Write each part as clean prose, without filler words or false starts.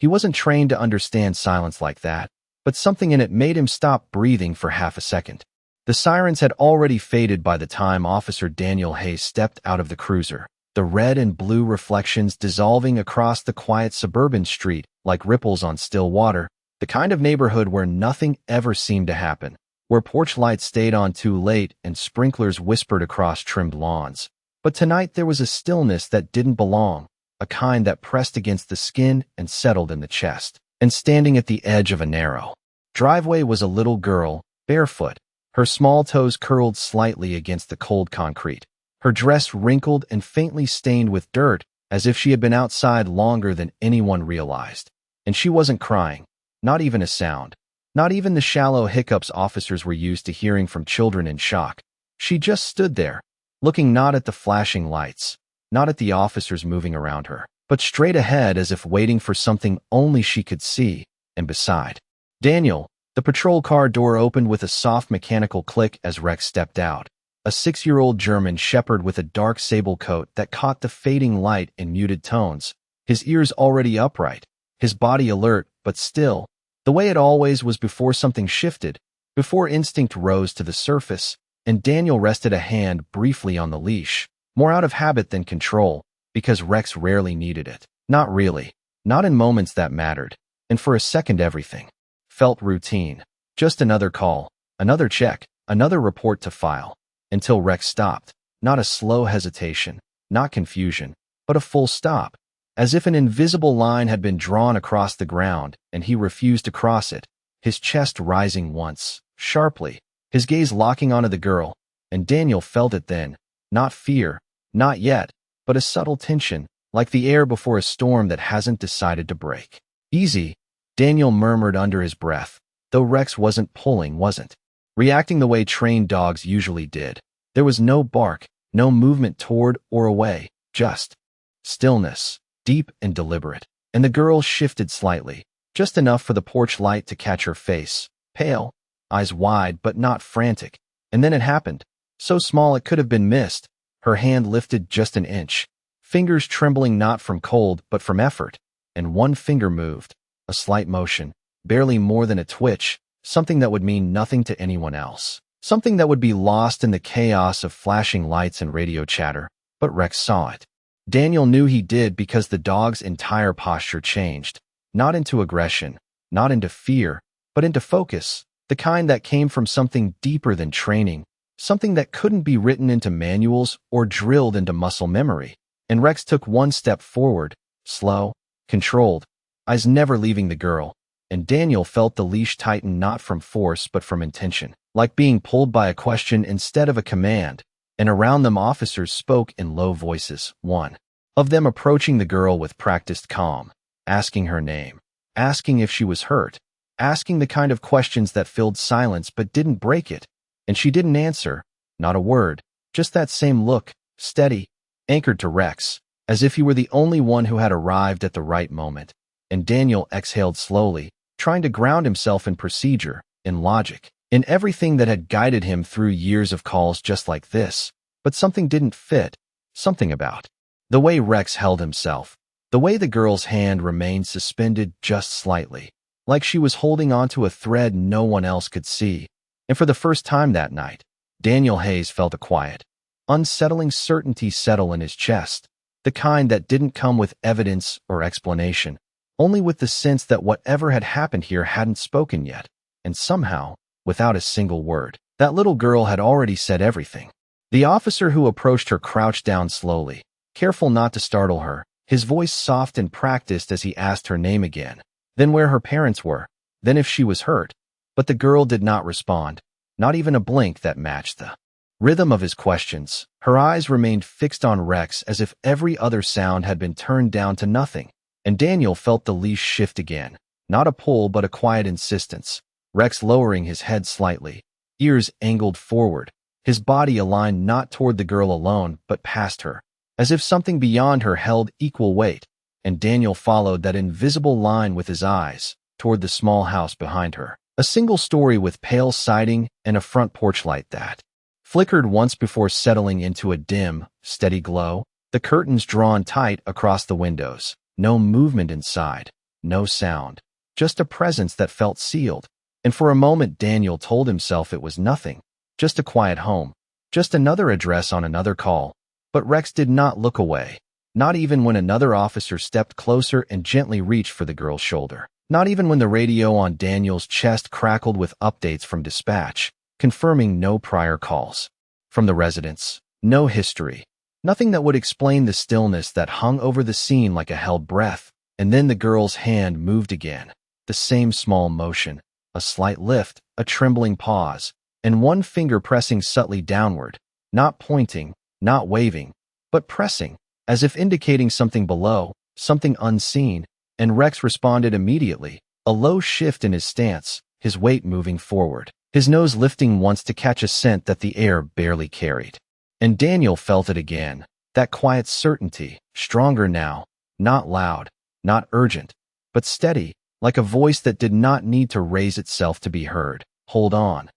He wasn't trained to understand silence like that, but something in it made him stop breathing for half a second. The sirens had already faded by the time Officer Daniel Hayes stepped out of the cruiser, the red and blue reflections dissolving across the quiet suburban street like ripples on still water, the kind of neighborhood where nothing ever seemed to happen, where porch lights stayed on too late and sprinklers whispered across trimmed lawns. But tonight there was a stillness that didn't belong, a kind that pressed against the skin and settled in the chest. And standing at the edge of a narrow driveway was a little girl, barefoot, her small toes curled slightly against the cold concrete, her dress wrinkled and faintly stained with dirt, as if she had been outside longer than anyone realized. And she wasn't crying, not even a sound, not even the shallow hiccups officers were used to hearing from children in shock. She just stood there, looking not at the flashing lights, not at the officers moving around her, but straight ahead as if waiting for something only she could see. And beside Daniel, the patrol car door opened with a soft mechanical click as Rex stepped out, a 6-year-old German shepherd with a dark sable coat that caught the fading light in muted tones, his ears already upright, his body alert but still, the way it always was before something shifted, before instinct rose to the surface, and Daniel rested a hand briefly on the leash, more out of habit than control, because Rex rarely needed it. Not really. Not in moments that mattered. And for a second everything felt routine. Just another call, another check, another report to file. Until Rex stopped. Not a slow hesitation, not confusion, but a full stop. As if an invisible line had been drawn across the ground, and he refused to cross it, his chest rising once, sharply, his gaze locking onto the girl, and Daniel felt it then. Not fear, not yet, but a subtle tension, like the air before a storm that hasn't decided to break. Easy, Daniel murmured under his breath, though Rex wasn't pulling, wasn't reacting the way trained dogs usually did. There was no bark, no movement toward or away, just stillness, deep and deliberate. And the girl shifted slightly, just enough for the porch light to catch her face, pale, eyes wide but not frantic. And then it happened, so small it could have been missed. Her hand lifted just an inch, fingers trembling not from cold but from effort, and one finger moved, a slight motion, barely more than a twitch, something that would mean nothing to anyone else, something that would be lost in the chaos of flashing lights and radio chatter, but Rex saw it. Daniel knew he did because the dog's entire posture changed, not into aggression, not into fear, but into focus, the kind that came from something deeper than training, something that couldn't be written into manuals or drilled into muscle memory. And Rex took one step forward, slow, controlled, eyes never leaving the girl, and Daniel felt the leash tighten not from force but from intention, like being pulled by a question instead of a command. And around them officers spoke in low voices, one of them approaching the girl with practiced calm, asking her name, asking if she was hurt, asking the kind of questions that filled silence but didn't break it. And she didn't answer, not a word, just that same look, steady, anchored to Rex, as if he were the only one who had arrived at the right moment. And Daniel exhaled slowly, trying to ground himself in procedure, in logic, in everything that had guided him through years of calls just like this. But something didn't fit, something about the way Rex held himself, the way the girl's hand remained suspended just slightly, like she was holding onto a thread no one else could see. And for the first time that night, Daniel Hayes felt a quiet, unsettling certainty settle in his chest, the kind that didn't come with evidence or explanation, only with the sense that whatever had happened here hadn't spoken yet, and somehow, without a single word, that little girl had already said everything. The officer who approached her crouched down slowly, careful not to startle her, his voice soft and practiced as he asked her name again, then where her parents were, then if she was hurt. But the girl did not respond, not even a blink that matched the rhythm of his questions. Her eyes remained fixed on Rex as if every other sound had been turned down to nothing. And Daniel felt the leash shift again, not a pull but a quiet insistence. Rex lowering his head slightly, ears angled forward, his body aligned not toward the girl alone but past her, as if something beyond her held equal weight. And Daniel followed that invisible line with his eyes, toward the small house behind her. A single story with pale siding and a front porch light that flickered once before settling into a dim, steady glow, the curtains drawn tight across the windows, no movement inside, no sound, just a presence that felt sealed. And for a moment Daniel told himself it was nothing, just a quiet home, just another address on another call. But Rex did not look away, not even when another officer stepped closer and gently reached for the girl's shoulder. Not even when the radio on Daniel's chest crackled with updates from dispatch, confirming no prior calls from the residents, no history, nothing that would explain the stillness that hung over the scene like a held breath. And then the girl's hand moved again, the same small motion, a slight lift, a trembling pause, and one finger pressing subtly downward, not pointing, not waving, but pressing, as if indicating something below, something unseen. And Rex responded immediately, a low shift in his stance, his weight moving forward, his nose lifting once to catch a scent that the air barely carried. And Daniel felt it again, that quiet certainty, stronger now, not loud, not urgent, but steady, like a voice that did not need to raise itself to be heard. "Hold on,"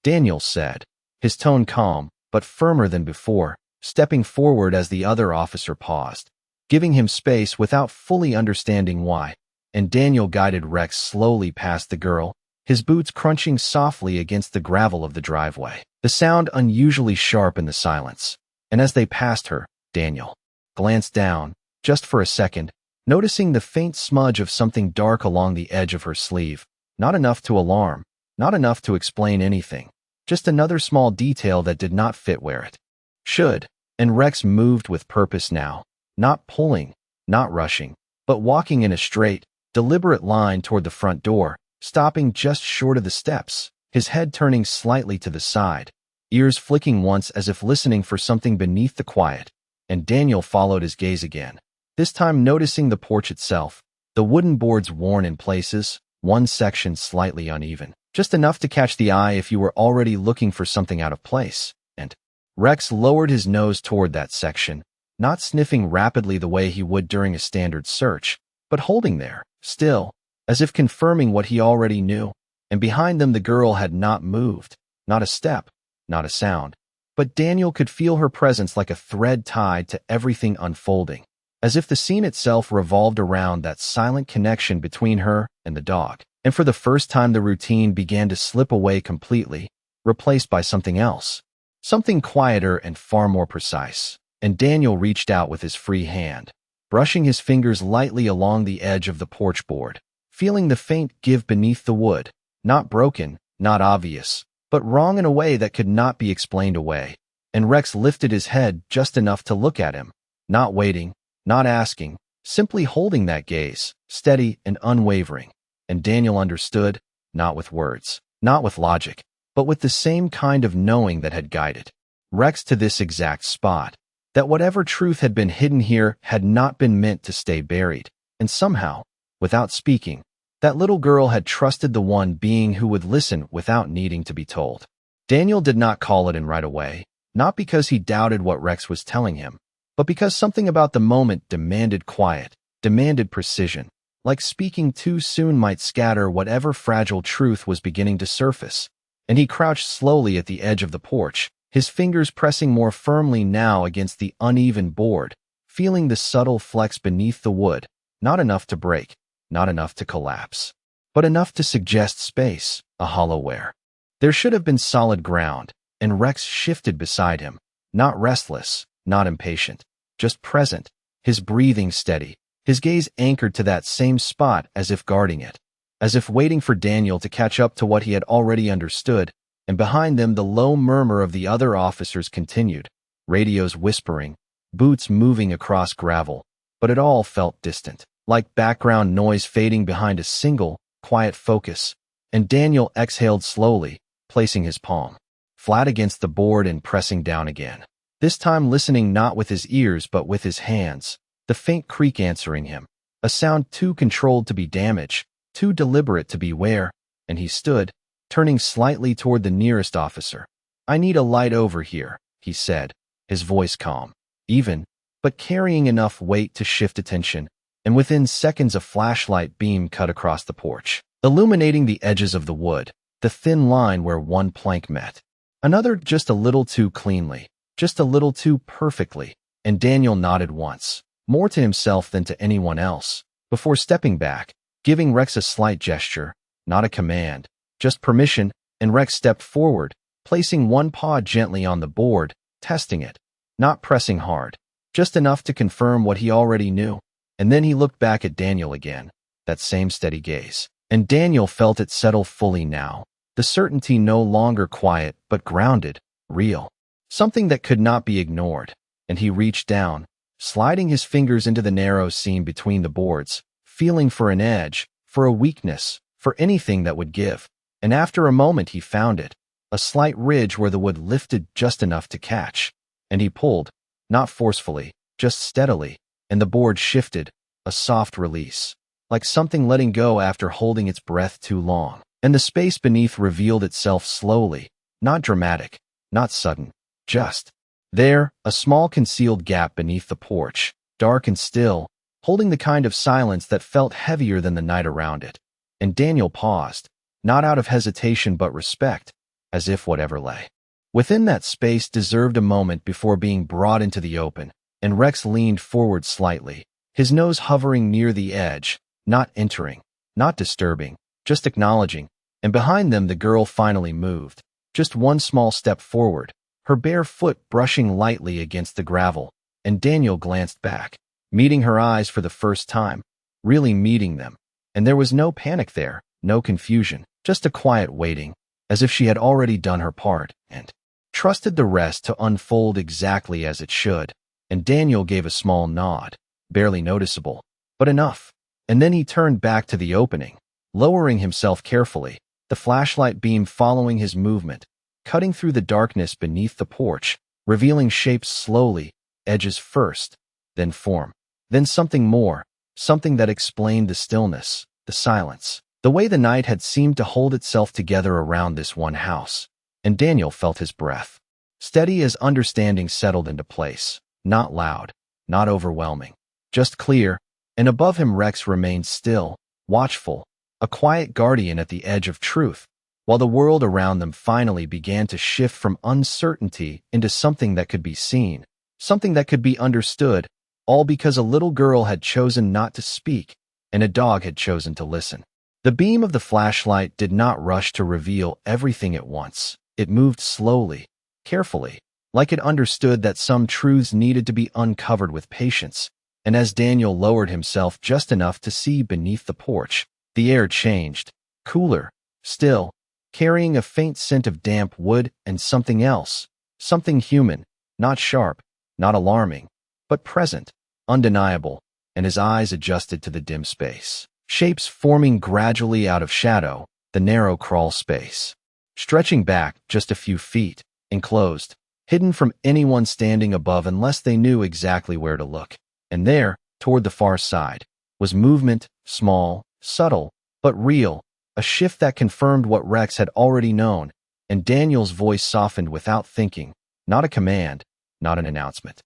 Daniel said, his tone calm, but firmer than before, stepping forward as the other officer paused, giving him space without fully understanding why. And Daniel guided Rex slowly past the girl, his boots crunching softly against the gravel of the driveway, the sound unusually sharp in the silence. And as they passed her, Daniel glanced down, just for a second, noticing the faint smudge of something dark along the edge of her sleeve. Not enough to alarm, not enough to explain anything, just another small detail that did not fit where it should. And Rex moved with purpose now, not pulling, not rushing, but walking in a straight, deliberate line toward the front door, stopping just short of the steps, his head turning slightly to the side, ears flicking once as if listening for something beneath the quiet. And Daniel followed his gaze again, this time noticing the porch itself, the wooden boards worn in places, one section slightly uneven, just enough to catch the eye if you were already looking for something out of place. And Rex lowered his nose toward that section, not sniffing rapidly the way he would during a standard search, but holding there, still, as if confirming what he already knew. And behind them the girl had not moved, not a step, not a sound. But Daniel could feel her presence like a thread tied to everything unfolding, as if the scene itself revolved around that silent connection between her and the dog. And for the first time the routine began to slip away completely, replaced by something else, something quieter and far more precise. And Daniel reached out with his free hand, brushing his fingers lightly along the edge of the porch board, feeling the faint give beneath the wood, not broken, not obvious, but wrong in a way that could not be explained away. And Rex lifted his head just enough to look at him, not waiting, not asking, simply holding that gaze, steady and unwavering. And Daniel understood, not with words, not with logic, but with the same kind of knowing that had guided Rex to this exact spot, that whatever truth had been hidden here had not been meant to stay buried. And somehow, without speaking, that little girl had trusted the one being who would listen without needing to be told. Daniel did not call it in right away, not because he doubted what Rex was telling him, but because something about the moment demanded quiet, demanded precision, like speaking too soon might scatter whatever fragile truth was beginning to surface. And he crouched slowly at the edge of the porch, his fingers pressing more firmly now against the uneven board, feeling the subtle flex beneath the wood, not enough to break, not enough to collapse, but enough to suggest space, a hollow where there should have been solid ground. And Rex shifted beside him, not restless, not impatient, just present, his breathing steady, his gaze anchored to that same spot as if guarding it, as if waiting for Daniel to catch up to what he had already understood. And behind them the low murmur of the other officers continued, radios whispering, boots moving across gravel, but it all felt distant, like background noise fading behind a single, quiet focus. And Daniel exhaled slowly, placing his palm flat against the board and pressing down again, this time listening not with his ears but with his hands, the faint creak answering him, a sound too controlled to be damage, too deliberate to beware. And he stood, turning slightly toward the nearest officer. "I need a light over here," he said, his voice calm, even, but carrying enough weight to shift attention. And within seconds a flashlight beam cut across the porch, illuminating the edges of the wood, the thin line where one plank met another, just a little too cleanly, just a little too perfectly. And Daniel nodded once, more to himself than to anyone else, before stepping back, giving Rex a slight gesture, not a command, just permission, and Rex stepped forward, placing one paw gently on the board, testing it, not pressing hard, just enough to confirm what he already knew. And then he looked back at Daniel again, that same steady gaze. And Daniel felt it settle fully now, the certainty no longer quiet but grounded, real, something that could not be ignored. And he reached down, sliding his fingers into the narrow seam between the boards, feeling for an edge, for a weakness, for anything that would give. And after a moment he found it, a slight ridge where the wood lifted just enough to catch. And he pulled, not forcefully, just steadily, and the board shifted, a soft release, like something letting go after holding its breath too long. And the space beneath revealed itself slowly, not dramatic, not sudden, just there, a small concealed gap beneath the porch, dark and still, holding the kind of silence that felt heavier than the night around it. And Daniel paused, not out of hesitation but respect, as if whatever lay within that space deserved a moment before being brought into the open. And Rex leaned forward slightly, his nose hovering near the edge, not entering, not disturbing, just acknowledging. And behind them the girl finally moved, just one small step forward, her bare foot brushing lightly against the gravel. And Daniel glanced back, meeting her eyes for the first time, really meeting them. And there was no panic there, no confusion, just a quiet waiting, as if she had already done her part and trusted the rest to unfold exactly as it should. And Daniel gave a small nod, barely noticeable, but enough. And then he turned back to the opening, lowering himself carefully, the flashlight beam following his movement, cutting through the darkness beneath the porch, revealing shapes slowly, edges first, then form, then something more, something that explained the stillness, the silence, the way the night had seemed to hold itself together around this one house. And Daniel felt his breath, steady as understanding settled into place, not loud, not overwhelming, just clear. And above him Rex remained still, watchful, a quiet guardian at the edge of truth, while the world around them finally began to shift from uncertainty into something that could be seen, something that could be understood, all because a little girl had chosen not to speak, and a dog had chosen to listen. The beam of the flashlight did not rush to reveal everything at once. It moved slowly, carefully, like it understood that some truths needed to be uncovered with patience. And as Daniel lowered himself just enough to see beneath the porch, the air changed, cooler, still, carrying a faint scent of damp wood and something else, something human, not sharp, not alarming, but present, undeniable. And his eyes adjusted to the dim space, shapes forming gradually out of shadow, the narrow crawl space, stretching back just a few feet, enclosed, hidden from anyone standing above unless they knew exactly where to look. And there, toward the far side, was movement, small, subtle, but real, a shift that confirmed what Rex had already known. And Daniel's voice softened without thinking, not a command, not an announcement,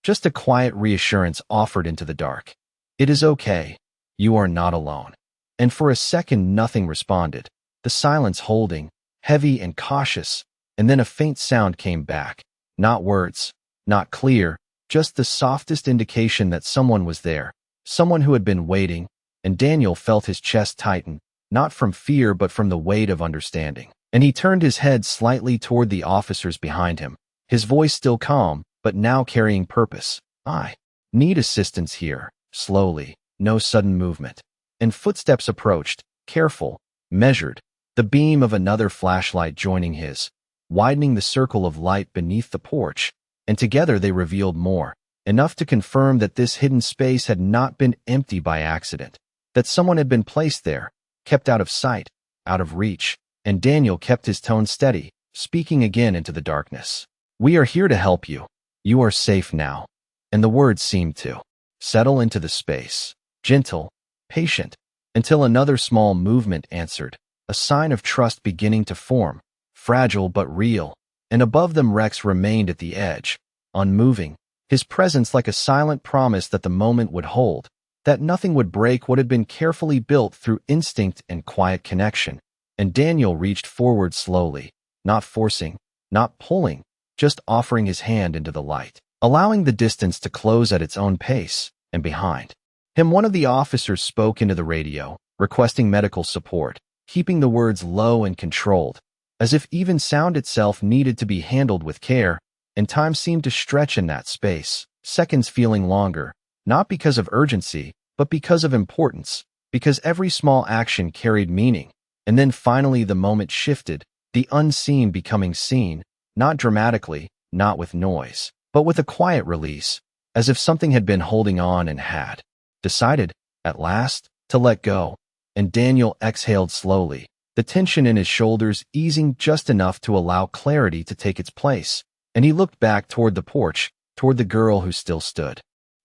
just a quiet reassurance offered into the dark. It is okay. You are not alone. And for a second nothing responded, the silence holding, heavy and cautious. And then a faint sound came back, not words, not clear, just the softest indication that someone was there, someone who had been waiting. And Daniel felt his chest tighten, not from fear but from the weight of understanding. And he turned his head slightly toward the officers behind him, his voice still calm, but now carrying purpose. I need assistance here, slowly, no sudden movement. And footsteps approached, careful, measured, the beam of another flashlight joining his, widening the circle of light beneath the porch. And together they revealed more, enough to confirm that this hidden space had not been empty by accident, that someone had been placed there, kept out of sight, out of reach. And Daniel kept his tone steady, speaking again into the darkness. We are here to help you. You are safe now. And the words seemed to settle into the space, gentle, patient, until another small movement answered, a sign of trust beginning to form, fragile but real. And above them Rex remained at the edge, unmoving, his presence like a silent promise that the moment would hold, that nothing would break what had been carefully built through instinct and quiet connection. And Daniel reached forward slowly, not forcing, not pulling, just offering his hand into the light, allowing the distance to close at its own pace. And behind him one of the officers spoke into the radio, requesting medical support, keeping the words low and controlled, as if even sound itself needed to be handled with care, and time seemed to stretch in that space, seconds feeling longer, not because of urgency, but because of importance, because every small action carried meaning. And then finally the moment shifted, the unseen becoming seen, not dramatically, not with noise, but with a quiet release, as if something had been holding on and had decided, at last, to let go. And Daniel exhaled slowly, the tension in his shoulders easing just enough to allow clarity to take its place. And he looked back toward the porch, toward the girl who still stood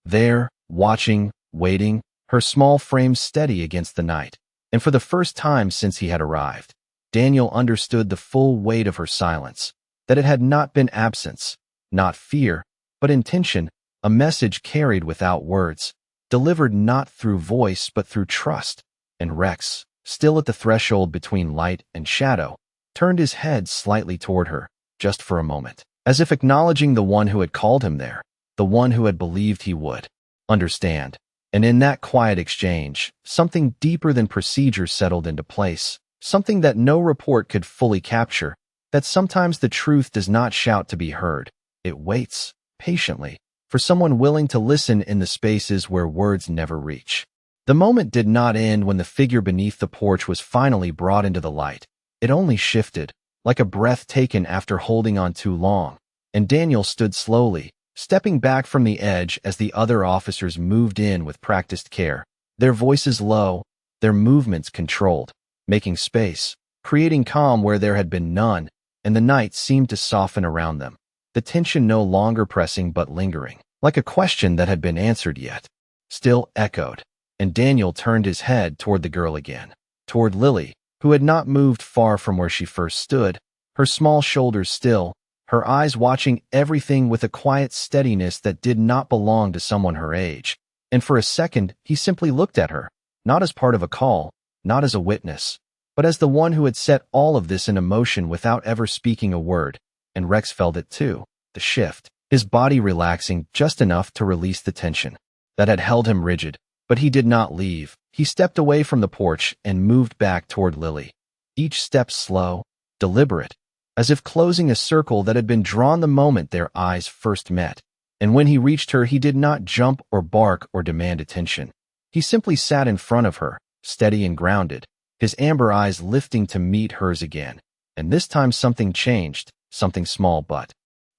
there, watching, waiting, her small frame steady against the night. And for the first time since he had arrived, Daniel understood the full weight of her silence, that it had not been absence, not fear, but intention, a message carried without words, delivered not through voice but through trust. And Rex, still at the threshold between light and shadow, turned his head slightly toward her, just for a moment, as if acknowledging the one who had called him there, the one who had believed he would understand. And in that quiet exchange, something deeper than procedure settled into place, something that no report could fully capture, that sometimes the truth does not shout to be heard. It waits, patiently, for someone willing to listen in the spaces where words never reach. The moment did not end when the figure beneath the porch was finally brought into the light. It only shifted, like a breath taken after holding on too long. And Daniel stood slowly, stepping back from the edge as the other officers moved in with practiced care, their voices low, their movements controlled, making space, creating calm where there had been none, and the night seemed to soften around them, the tension no longer pressing but lingering, like a question that had been answered yet still echoed. And Daniel turned his head toward the girl again, toward Lily, who had not moved far from where she first stood, her small shoulders still, her eyes watching everything with a quiet steadiness that did not belong to someone her age. And for a second, he simply looked at her, not as part of a call, not as a witness, but as the one who had set all of this in motion without ever speaking a word. And Rex felt it too, the shift, his body relaxing just enough to release the tension that had held him rigid. But he did not leave. He stepped away from the porch and moved back toward Lily, each step slow, deliberate, as if closing a circle that had been drawn the moment their eyes first met. And when he reached her, he did not jump or bark or demand attention. He simply sat in front of her, steady and grounded, his amber eyes lifting to meet hers again. And this time something changed, something small but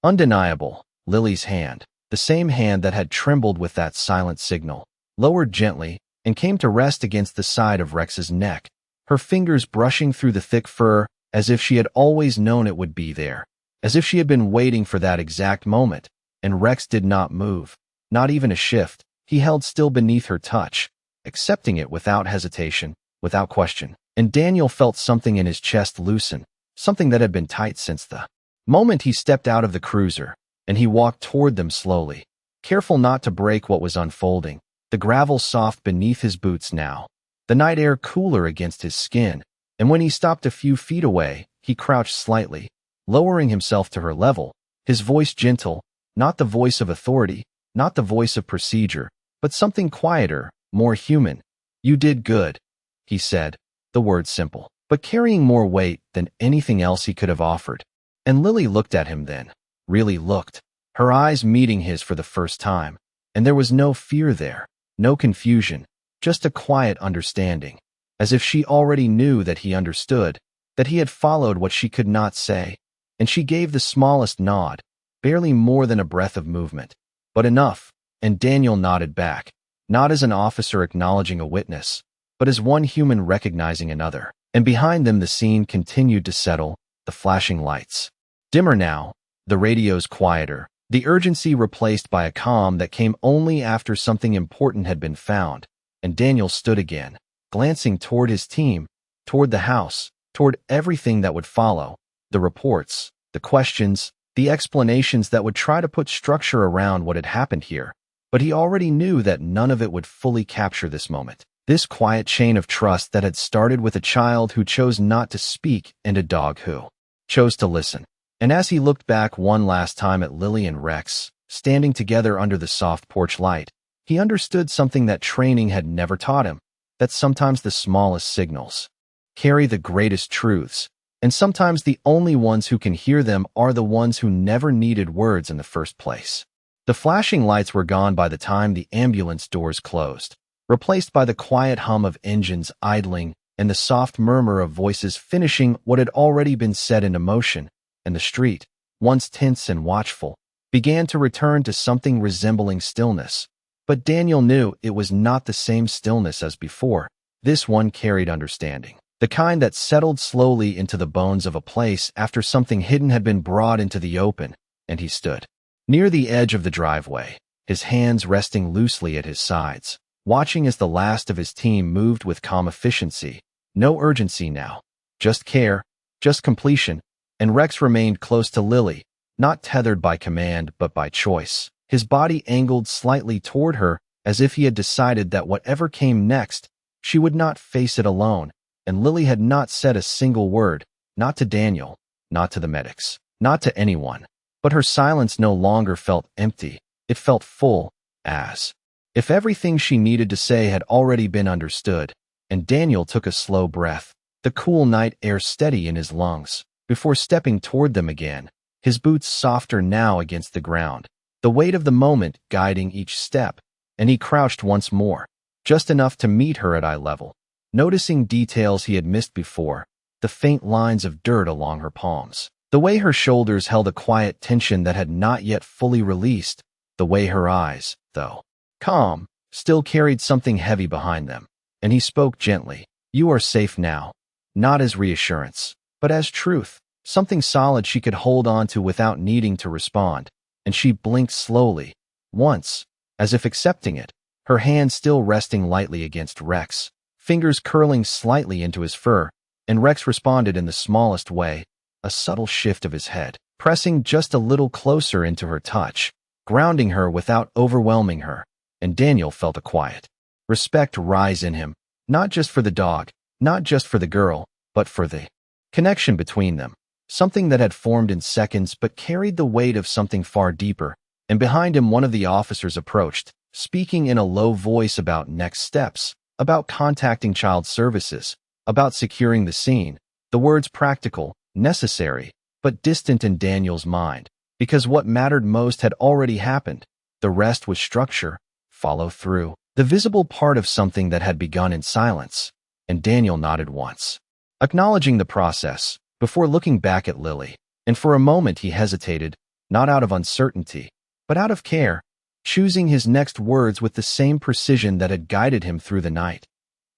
undeniable. Lily's hand, the same hand that had trembled with that silent signal, lowered gently and came to rest against the side of Rex's neck, her fingers brushing through the thick fur as if she had always known it would be there, as if she had been waiting for that exact moment. And Rex did not move, not even a shift. He held still beneath her touch, accepting it without hesitation, without question. And Daniel felt something in his chest loosen, something that had been tight since the moment he stepped out of the cruiser, and he walked toward them slowly, careful not to break what was unfolding. The gravel soft beneath his boots now, the night air cooler against his skin, and when he stopped a few feet away, he crouched slightly, lowering himself to her level, his voice gentle, not the voice of authority, not the voice of procedure, but something quieter, more human. "You did good," he said, the words simple, but carrying more weight than anything else he could have offered. And Lily looked at him then, really looked, her eyes meeting his for the first time, and there was no fear there. No confusion, just a quiet understanding, as if she already knew that he understood, that he had followed what she could not say. And she gave the smallest nod, barely more than a breath of movement, but enough. And Daniel nodded back, not as an officer acknowledging a witness, but as one human recognizing another. And behind them the scene continued to settle, the flashing lights dimmer now, the radios quieter, the urgency replaced by a calm that came only after something important had been found. And Daniel stood again, glancing toward his team, toward the house, toward everything that would follow, the reports, the questions, the explanations that would try to put structure around what had happened here. But he already knew that none of it would fully capture this moment, this quiet chain of trust that had started with a child who chose not to speak and a dog who chose to listen. And as he looked back one last time at Lily and Rex, standing together under the soft porch light, he understood something that training had never taught him. that sometimes the smallest signals carry the greatest truths, and sometimes the only ones who can hear them are the ones who never needed words in the first place. The flashing lights were gone by the time the ambulance doors closed, replaced by the quiet hum of engines idling and the soft murmur of voices finishing what had already been set into motion, and the street, once tense and watchful, began to return to something resembling stillness. But Daniel knew it was not the same stillness as before. This one carried understanding, the kind that settled slowly into the bones of a place after something hidden had been brought into the open, and he stood near the edge of the driveway, his hands resting loosely at his sides, watching as the last of his team moved with calm efficiency. No urgency now, just care, just completion, and Rex remained close to Lily, not tethered by command but by choice, his body angled slightly toward her as if he had decided that whatever came next, she would not face it alone, and Lily had not said a single word, not to Daniel, not to the medics, not to anyone. But her silence no longer felt empty, it felt full, as if everything she needed to say had already been understood. And Daniel took a slow breath, the cool night air steady in his lungs, before stepping toward them again, his boots softer now against the ground, the weight of the moment guiding each step, and he crouched once more, just enough to meet her at eye level, noticing details he had missed before, the faint lines of dirt along her palms, the way her shoulders held a quiet tension that had not yet fully released, the way her eyes, though calm, still carried something heavy behind them. And he spoke gently. "You are safe now," not as reassurance, but as truth, something solid she could hold on to without needing to respond. And she blinked slowly, once, as if accepting it, her hand still resting lightly against Rex, fingers curling slightly into his fur, and Rex responded in the smallest way, a subtle shift of his head, pressing just a little closer into her touch, grounding her without overwhelming her, and Daniel felt a quiet respect rise in him, not just for the dog, not just for the girl, but for the connection between them, something that had formed in seconds but carried the weight of something far deeper. And behind him one of the officers approached, speaking in a low voice about next steps, about contacting child services, about securing the scene, the words practical, necessary, but distant in Daniel's mind, because what mattered most had already happened. The rest was structure, follow through, the visible part of something that had begun in silence, and Daniel nodded once, acknowledging the process, before looking back at Lily, and for a moment he hesitated, not out of uncertainty, but out of care, choosing his next words with the same precision that had guided him through the night.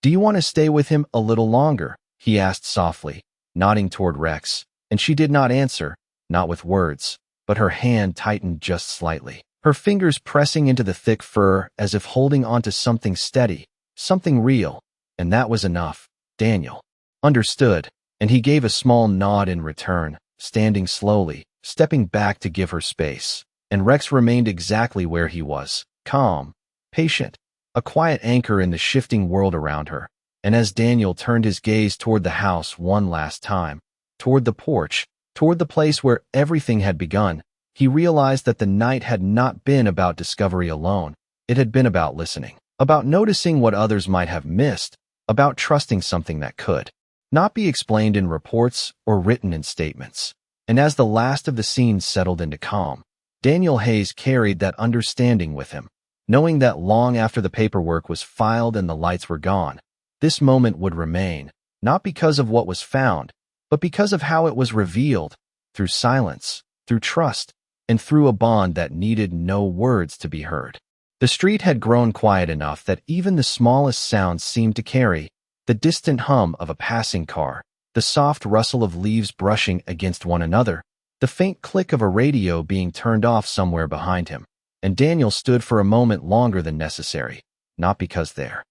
"Do you want to stay with him a little longer?" he asked softly, nodding toward Rex, and she did not answer, not with words, but her hand tightened just slightly, her fingers pressing into the thick fur as if holding onto something steady, something real, and that was enough. Daniel understood, and he gave a small nod in return, standing slowly, stepping back to give her space, and Rex remained exactly where he was, calm, patient, a quiet anchor in the shifting world around her. And as Daniel turned his gaze toward the house one last time, toward the porch, toward the place where everything had begun, he realized that the night had not been about discovery alone. It had been about listening, about noticing what others might have missed, about trusting something that could not be explained in reports or written in statements. And as the last of the scenes settled into calm, Daniel Hayes carried that understanding with him, knowing that long after the paperwork was filed and the lights were gone, this moment would remain, not because of what was found, but because of how it was revealed, through silence, through trust, and through a bond that needed no words to be heard. The street had grown quiet enough that even the smallest sounds seemed to carry, the distant hum of a passing car, the soft rustle of leaves brushing against one another, the faint click of a radio being turned off somewhere behind him. And Daniel stood for a moment longer than necessary, not because there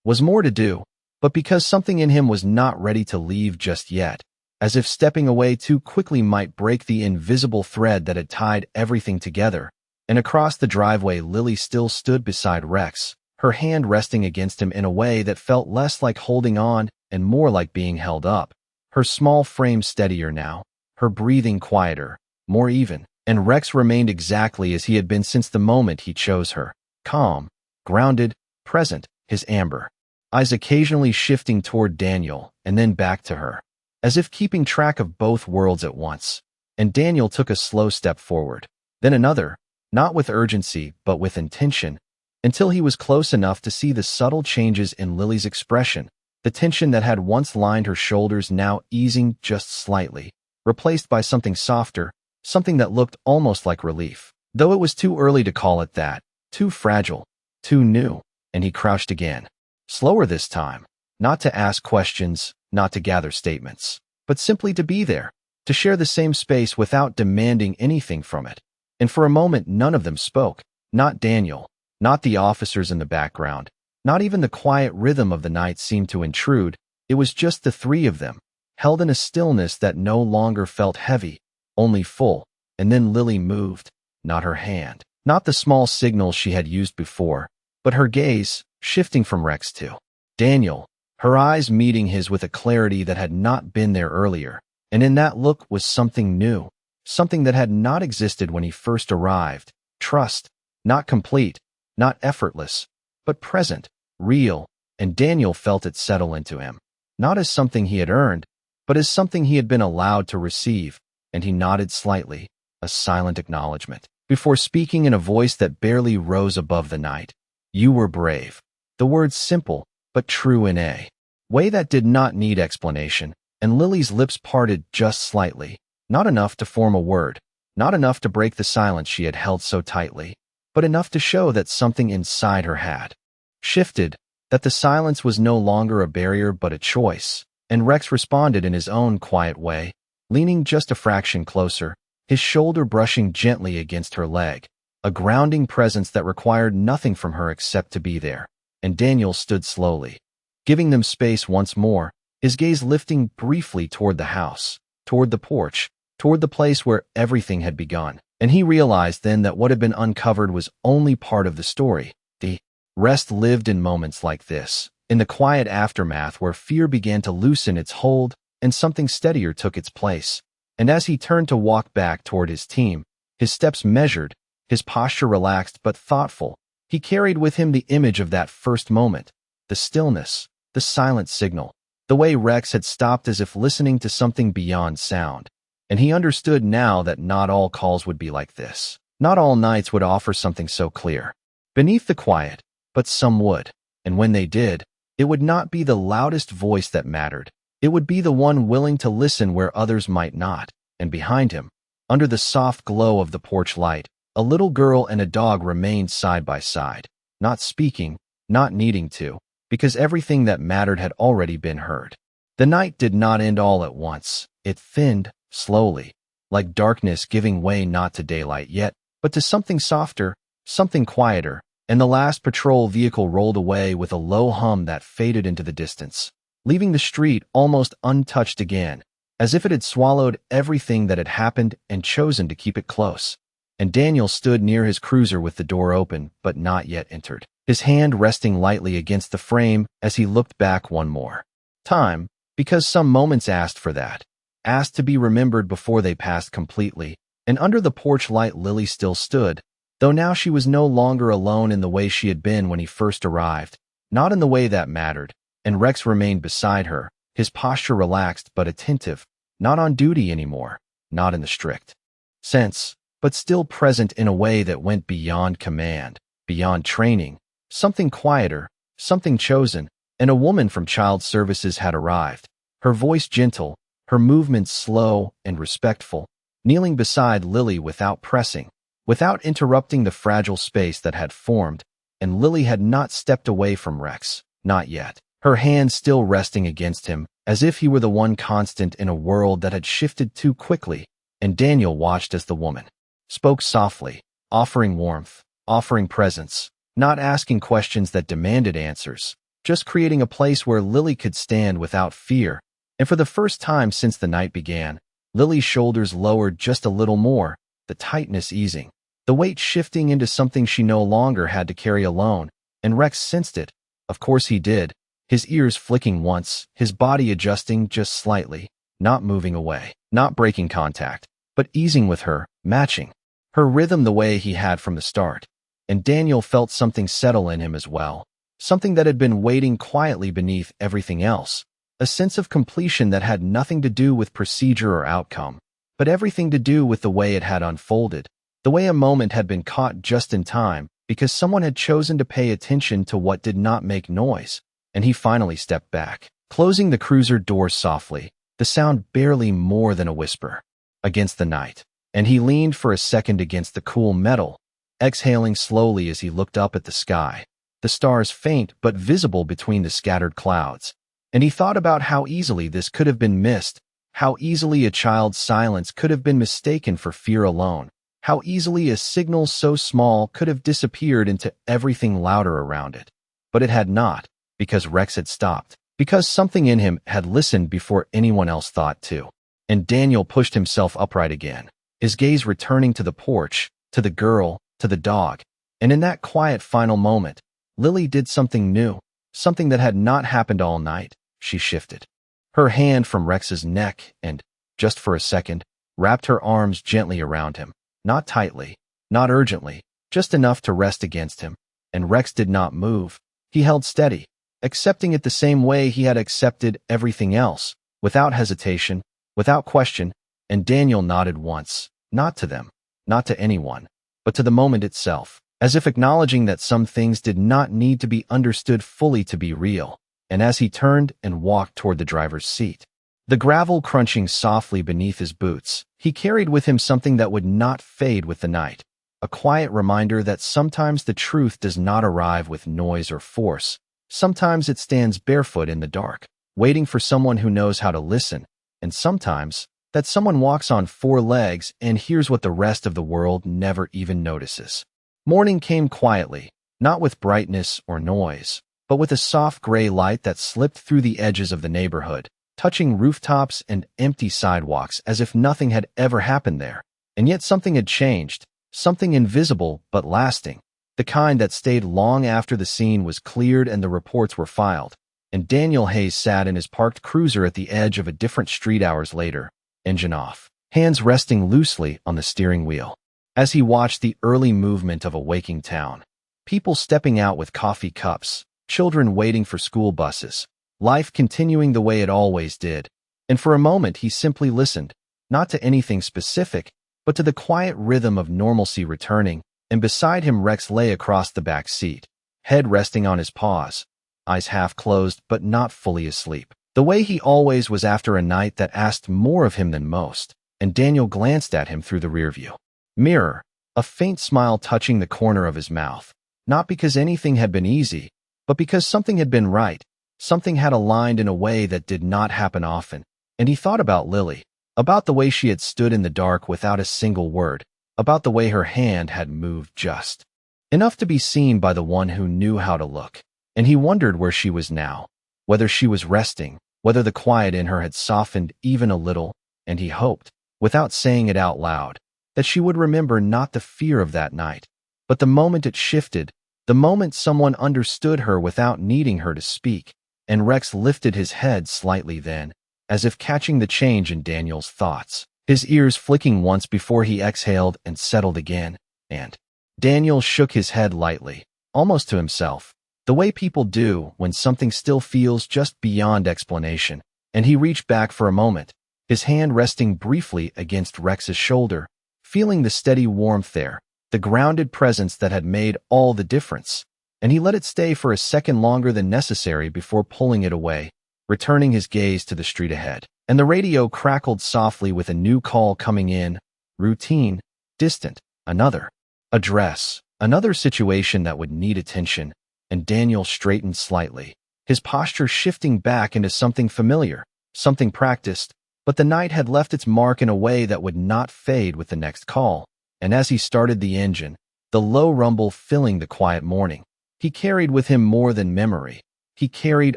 was more to do, but because something in him was not ready to leave just yet, as if stepping away too quickly might break the invisible thread that had tied everything together. And across the driveway Lily still stood beside Rex, her hand resting against him in a way that felt less like holding on and more like being held up, her small frame steadier now, her breathing quieter, more even, and Rex remained exactly as he had been since the moment he chose her, calm, grounded, present, his amber eyes occasionally shifting toward Daniel and then back to her, as if keeping track of both worlds at once. And Daniel took a slow step forward, then another, not with urgency but with intention, until he was close enough to see the subtle changes in Lily's expression, the tension that had once lined her shoulders now easing just slightly, replaced by something softer, something that looked almost like relief. Though it was too early to call it that, too fragile, too new, and he crouched again. Slower this time, not to ask questions, not to gather statements, but simply to be there, to share the same space without demanding anything from it. And for a moment none of them spoke, not Daniel, not the officers in the background, not even the quiet rhythm of the night seemed to intrude. It was just the three of them, held in a stillness that no longer felt heavy, only full. And then Lily moved, not her hand, not the small signal she had used before, but her gaze, shifting from Rex to Daniel, her eyes meeting his with a clarity that had not been there earlier. And in that look was something new, something that had not existed when he first arrived. Trust, not complete, not effortless, but present, real, and Daniel felt it settle into him, not as something he had earned, but as something he had been allowed to receive, and he nodded slightly, a silent acknowledgement, before speaking in a voice that barely rose above the night. You were brave. The words simple, but true in a way that did not need explanation, and Lily's lips parted just slightly, not enough to form a word, not enough to break the silence she had held so tightly, but enough to show that something inside her had shifted, that the silence was no longer a barrier but a choice. And Rex responded in his own quiet way, leaning just a fraction closer, his shoulder brushing gently against her leg, a grounding presence that required nothing from her except to be there. And Daniel stood slowly, giving them space once more, his gaze lifting briefly toward the house, toward the porch, toward the place where everything had begun. And he realized then that what had been uncovered was only part of the story. The rest lived in moments like this, in the quiet aftermath where fear began to loosen its hold and something steadier took its place. And as he turned to walk back toward his team, his steps measured, his posture relaxed but thoughtful, he carried with him the image of that first moment, the stillness, the silent signal, the way Rex had stopped as if listening to something beyond sound. And he understood now that not all calls would be like this. Not all nights would offer something so clear beneath the quiet, but some would. And when they did, it would not be the loudest voice that mattered. It would be the one willing to listen where others might not. And behind him, under the soft glow of the porch light, a little girl and a dog remained side by side, not speaking, not needing to, because everything that mattered had already been heard. The night did not end all at once. It thinned, slowly, like darkness giving way not to daylight yet, but to something softer, something quieter, and the last patrol vehicle rolled away with a low hum that faded into the distance, leaving the street almost untouched again, as if it had swallowed everything that had happened and chosen to keep it close. And Daniel stood near his cruiser with the door open but not yet entered, his hand resting lightly against the frame as he looked back one more time, because some moments asked for that, asked to be remembered before they passed completely. And under the porch light Lily still stood, though now she was no longer alone in the way she had been when he first arrived, not in the way that mattered. And Rex remained beside her, his posture relaxed but attentive, not on duty anymore, not in the strict sense, but still present in a way that went beyond command, beyond training, something quieter, something chosen. And a woman from child services had arrived, her voice gentle, her movements slow and respectful, kneeling beside Lily without pressing, without interrupting the fragile space that had formed. And Lily had not stepped away from Rex, not yet, her hand still resting against him, as if he were the one constant in a world that had shifted too quickly. And Daniel watched as the woman spoke softly, offering warmth, offering presence, not asking questions that demanded answers, just creating a place where Lily could stand without fear. And for the first time since the night began, Lily's shoulders lowered just a little more, the tightness easing, the weight shifting into something she no longer had to carry alone. And Rex sensed it. Of course he did, his ears flicking once, his body adjusting just slightly, not moving away, not breaking contact, but easing with her, matching her rhythm the way he had from the start. And Daniel felt something settle in him as well, something that had been waiting quietly beneath everything else, a sense of completion that had nothing to do with procedure or outcome, but everything to do with the way it had unfolded, the way a moment had been caught just in time because someone had chosen to pay attention to what did not make noise. And he finally stepped back, closing the cruiser door softly, the sound barely more than a whisper, against the night. And he leaned for a second against the cool metal, exhaling slowly as he looked up at the sky, the stars faint but visible between the scattered clouds. And he thought about how easily this could have been missed, how easily a child's silence could have been mistaken for fear alone, how easily a signal so small could have disappeared into everything louder around it. But it had not, because Rex had stopped, because something in him had listened before anyone else thought to. And Daniel pushed himself upright again, his gaze returning to the porch, to the girl, to the dog. And in that quiet final moment, Lily did something new, something that had not happened all night. She shifted her hand from Rex's neck and, just for a second, wrapped her arms gently around him, not tightly, not urgently, just enough to rest against him. And Rex did not move. He held steady, accepting it the same way he had accepted everything else, without hesitation, without question. And Daniel nodded once, not to them, not to anyone, but to the moment itself, as if acknowledging that some things did not need to be understood fully to be real. And as he turned and walked toward the driver's seat, the gravel crunching softly beneath his boots, he carried with him something that would not fade with the night, a quiet reminder that sometimes the truth does not arrive with noise or force. Sometimes it stands barefoot in the dark, waiting for someone who knows how to listen, and sometimes that someone walks on four legs and hears what the rest of the world never even notices. Morning came quietly, not with brightness or noise, but with a soft gray light that slipped through the edges of the neighborhood, touching rooftops and empty sidewalks as if nothing had ever happened there. And yet something had changed, something invisible but lasting, the kind that stayed long after the scene was cleared and the reports were filed. And Daniel Hayes sat in his parked cruiser at the edge of a different street hours later, engine off, hands resting loosely on the steering wheel, as he watched the early movement of a waking town. People stepping out with coffee cups, children waiting for school buses, life continuing the way it always did. And for a moment he simply listened, not to anything specific, but to the quiet rhythm of normalcy returning. And beside him Rex lay across the back seat, head resting on his paws, eyes half closed but not fully asleep, the way he always was after a night that asked more of him than most. And Daniel glanced at him through the rearview mirror, a faint smile touching the corner of his mouth, not because anything had been easy, but because something had been right, something had aligned in a way that did not happen often. And he thought about Lily, about the way she had stood in the dark without a single word, about the way her hand had moved just enough to be seen by the one who knew how to look. And he wondered where she was now, whether she was resting, whether the quiet in her had softened even a little. And he hoped, without saying it out loud, that she would remember not the fear of that night, but the moment it shifted, the moment someone understood her without needing her to speak. And Rex lifted his head slightly then, as if catching the change in Daniel's thoughts, his ears flicking once before he exhaled and settled again. And Daniel shook his head lightly, almost to himself, the way people do when something still feels just beyond explanation. And he reached back for a moment, his hand resting briefly against Rex's shoulder, feeling the steady warmth there, the grounded presence that had made all the difference. And he let it stay for a second longer than necessary before pulling it away, returning his gaze to the street ahead. And the radio crackled softly with a new call coming in, routine, distant, another address, another situation that would need attention. And Daniel straightened slightly, his posture shifting back into something familiar, something practiced, but the night had left its mark in a way that would not fade with the next call. And as he started the engine, the low rumble filling the quiet morning, he carried with him more than memory. He carried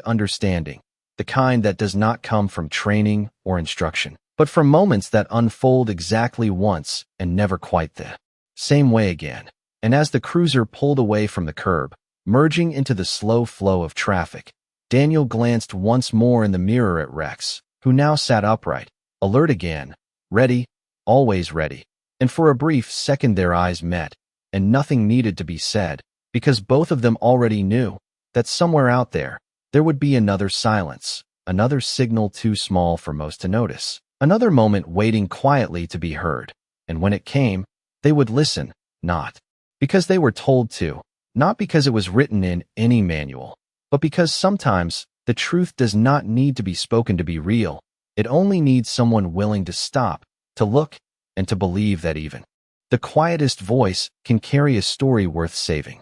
understanding, the kind that does not come from training or instruction, but from moments that unfold exactly once and never quite the same way again. And as the cruiser pulled away from the curb, merging into the slow flow of traffic, Daniel glanced once more in the mirror at Rex, who now sat upright, alert again, ready, always ready. And for a brief second their eyes met, and nothing needed to be said, because both of them already knew. that somewhere out there would be another silence, another signal too small for most to notice, another moment waiting quietly to be heard. And when it came, they would listen, not because they were told to, not because it was written in any manual, but because sometimes the truth does not need to be spoken to be real. It only needs someone willing to stop, to look, and to believe that even the quietest voice can carry a story worth saving.